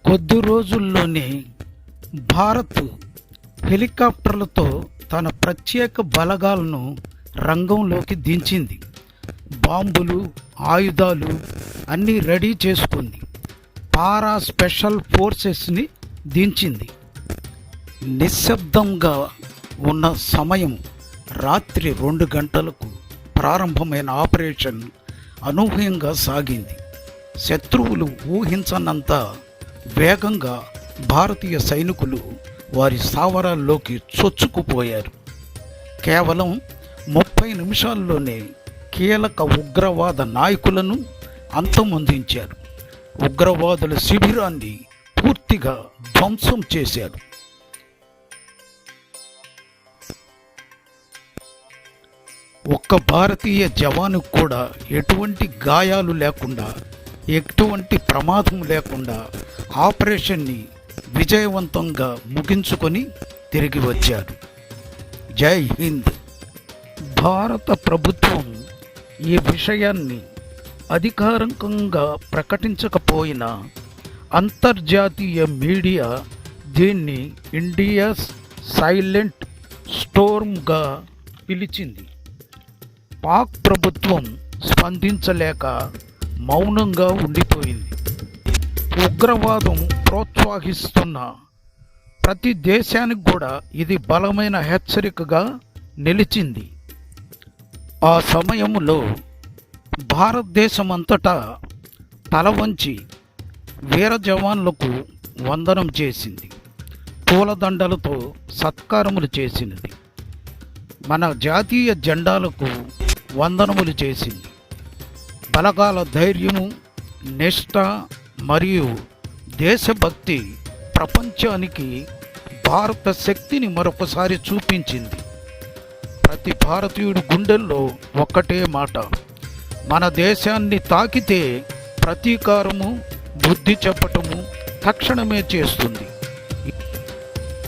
కొద్ది రోజుల్లోనే భారత్ హెలికాప్టర్లతో తన ప్రత్యేక బలగాలను రంగంలోకి దించింది. బాంబులు, ఆయుధాలు అన్నీ రెడీ చేసుకుంది. Para special ఫోర్సెస్ని దించింది. నిశ్శబ్దంగా ఉన్న సమయం రాత్రి 2 గంటలకు ప్రారంభమైన ఆపరేషన్ అనూహ్యంగా సాగింది. శత్రువులు ఊహించనంత వేగంగా భారతీయ సైనికులు వారి స్థావరాల్లోకి చొచ్చుకుపోయారు. కేవలం 30 నిమిషాల్లోనే కీలక ఉగ్రవాద నాయకులను అంతమొందించారు. ఉగ్రవాదుల శిబిరాన్ని పూర్తిగా ధ్వంసం చేశారు. ఒక్క భారతీయ జవానుకు కూడా ఎటువంటి గాయాలు లేకుండా, ఎటువంటి ప్రమాదం లేకుండా ఆపరేషన్ని విజయవంతంగా ముగించుకొని తిరిగి వచ్చారు. జై హింద్. భారత ప్రభుత్వం ఈ విషయాన్ని అధికారికంగా ప్రకటించకపోయినా అంతర్జాతీయ మీడియా దీన్ని ఇండియాస్ సైలెంట్ స్టోర్మ్గా పిలిచింది. పాక్ ప్రభుత్వం స్పందించలేక మౌనంగా ఉండిపోయింది. ఉగ్రవాదం ప్రోత్సహిస్తున్న ప్రతి దేశానికి కూడా ఇది బలమైన హెచ్చరికగా నిలిచింది. ఆ సమయంలో భారతదేశమంతటా తల వంచి వీర జవాన్లకు వందనం చేసింది. పూలదండలతో సత్కారములు చేసినది. మన జాతీయ జెండాలకు వందనములు చేసింది. బలగాల ధైర్యము, నిష్ఠ మరియు దేశభక్తి ప్రపంచానికి భారత శక్తిని మరొకసారి చూపించింది. ప్రతి భారతీయుడి గుండెల్లో ఒక్కటే మాట: మన దేశాన్ని తాకితే ప్రతీకారము, బుద్ధి చెప్పటము తక్షణమే చేస్తుంది.